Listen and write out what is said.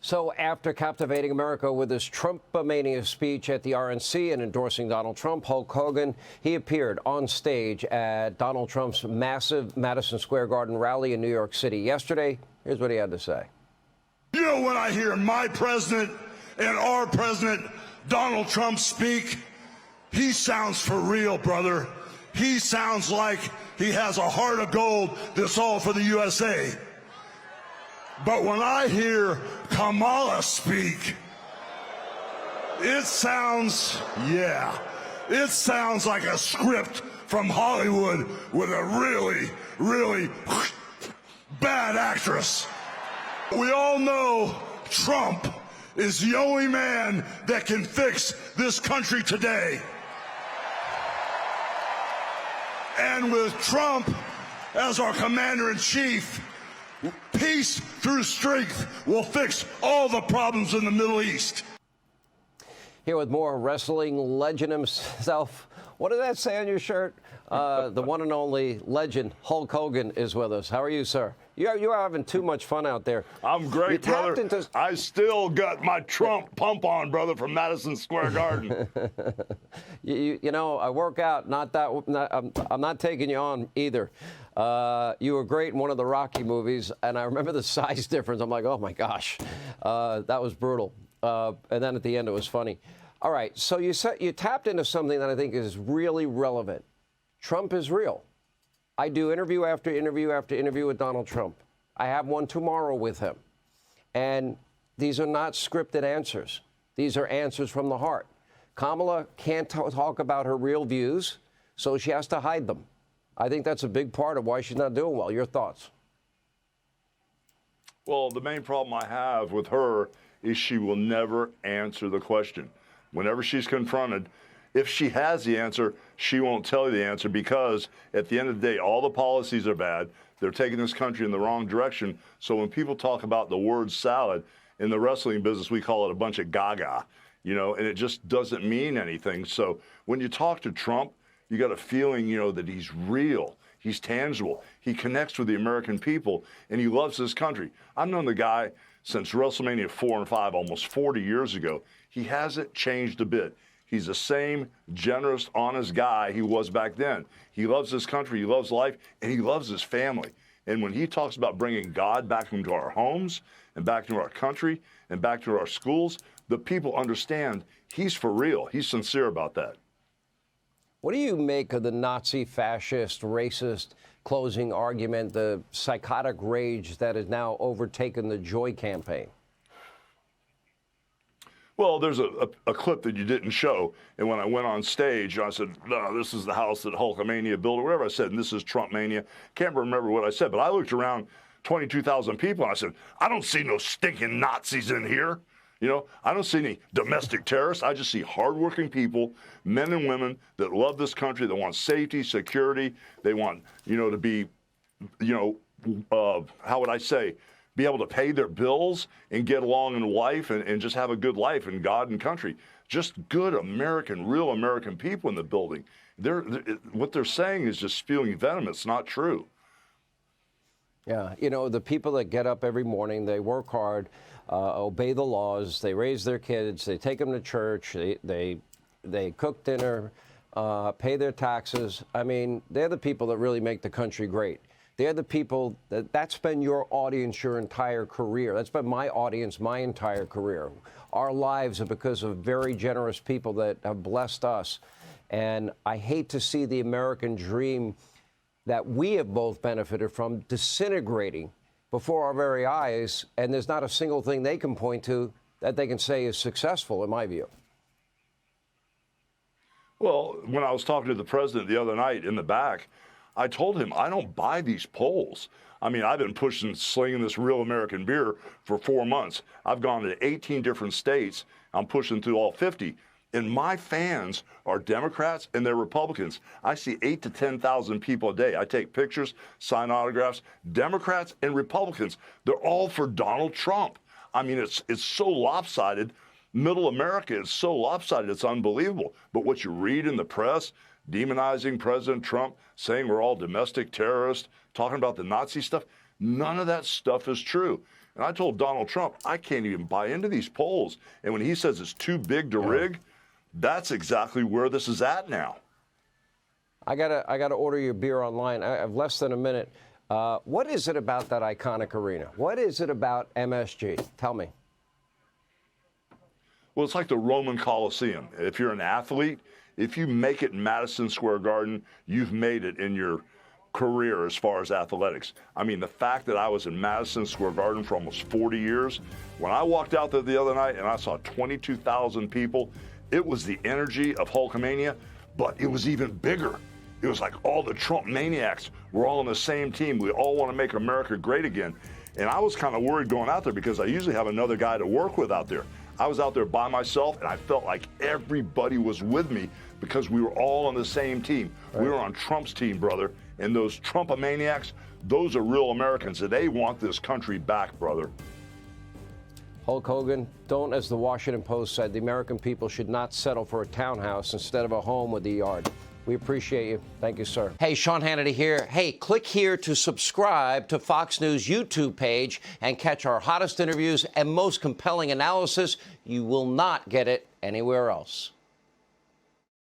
So after captivating America with his Trump-mania speech at the RNC and endorsing Donald Trump, Hulk Hogan, he appeared on stage at Donald Trump's massive Madison Square Garden rally in New York City yesterday. Here's what he had to say. You know, when I hear my president and our president, Donald Trump, speak, he sounds for real, brother. He sounds like he has a heart of gold that's all for the USA. But when I hear Kamala speak, it sounds like a script from Hollywood with a really, really bad actress. We all know Trump is the only man that can fix this country today. And with Trump as our commander-in-chief, peace through strength will fix all the problems in the Middle East. Here with more wrestling legend himself. What did that say on your shirt? The one and only legend, Hulk Hogan, is with us. How are you, sir? You are having too much fun out there. I'm great, brother. I still got my Trump pump on, brother, from Madison Square Garden. you know, I work out. I'm not taking you on either. You were great in one of the Rocky movies, and I remember the size difference. I'm like, oh my gosh, that was brutal. And then at the end, it was funny. All right, so you tapped into something that I think is really relevant. Trump is real. I do interview after interview after interview with Donald Trump. I have one tomorrow with him. And these are not scripted answers. These are answers from the heart. Kamala can't talk about her real views, so she has to hide them. I think that's a big part of why she's not doing well. Your thoughts? Well, the main problem I have with her is she will never answer the question. Whenever she's confronted, if she has the answer, she won't tell you the answer because at the end of the day, all the policies are bad. They're taking this country in the wrong direction. So when people talk about the word salad, in the wrestling business, we call it a bunch of gaga, you know, and it just doesn't mean anything. So when you talk to Trump, you got a feeling, you know, that he's real. He's tangible. He connects with the American people, and he loves this country. I've known the guy since WrestleMania 4 and 5, almost 40 years ago. He hasn't changed a bit. He's the same generous, honest guy he was back then. He loves this country, he loves life, and he loves his family. And when he talks about bringing God back into our homes and back into our country and back to our schools, the people understand he's for real. He's sincere about that. What do you make of the Nazi, fascist, racist closing argument, the psychotic rage that has now overtaken the Joy campaign? Well, there's a clip that you didn't show. And when I went on stage, I said, no, this is the house that Hulkamania built, or whatever I said, and this is Trumpmania. Can't remember what I said, but I looked around 22,000 people, and I said, I don't see no stinking Nazis in here. You know, I don't see any domestic terrorists. I just see hardworking people, men and women that love this country, that want safety, security. They want, you know, to be, you know, how would I say, be able to pay their bills and get along in life and just have a good life in God and country. Just good American, real American people in the building. What they're saying is just spewing venom. It's not true. Yeah, you know, the people that get up every morning, they work hard, obey the laws, they raise their kids, they take them to church, they cook dinner, pay their taxes. I mean, they're the people that really make the country great. They're the people that's been your audience your entire career. That's been my audience my entire career. Our lives are because of very generous people that have blessed us. And I hate to see the American dream that we have both benefited from disintegrating before our very eyes. And there's not a single thing they can point to that they can say is successful, in my view. Well, when I was talking to the president the other night in the back, I told him, I don't buy these polls. I mean, I've been slinging this real American beer for 4 months. I've gone to 18 different states. I'm pushing through all 50. And my fans are Democrats and they're Republicans. I see 8,000 to 10,000 people a day. I take pictures, sign autographs. Democrats and Republicans, they're all for Donald Trump. I mean, it's so lopsided. Middle America is so lopsided, it's unbelievable. But what you read in the press, demonizing President Trump, saying we're all domestic terrorists, talking about the Nazi stuff, none of that stuff is true. And I told Donald Trump, I can't even buy into these polls. And when he says it's too big to rig, that's exactly where this is at now. I gotta order your beer online. I have less than a minute. What is it about that iconic arena? What is it about MSG? Tell me. Well, it's like the Roman Colosseum. If you're an athlete, if you make it in Madison Square Garden, you've made it in your career as far as athletics. I mean, the fact that I was in Madison Square Garden for almost 40 years, when I walked out there the other night and I saw 22,000 people, it was the energy of Hulkamania, but it was even bigger. It was like all the Trump maniacs were all on the same team. We all want to make America great again. And I was kind of worried going out there because I usually have another guy to work with out there. I was out there by myself, and I felt like everybody was with me because we were all on the same team. Right. We were on Trump's team, brother. And those Trump-maniacs, those are real Americans, and they want this country back, brother. Hulk Hogan, don't, as the Washington Post said, the American people should not settle for a townhouse instead of a home with a yard. We appreciate you. Thank you, sir. Hey, Sean Hannity here. Hey, click here to subscribe to Fox News YouTube page and catch our hottest interviews and most compelling analysis. You will not get it anywhere else.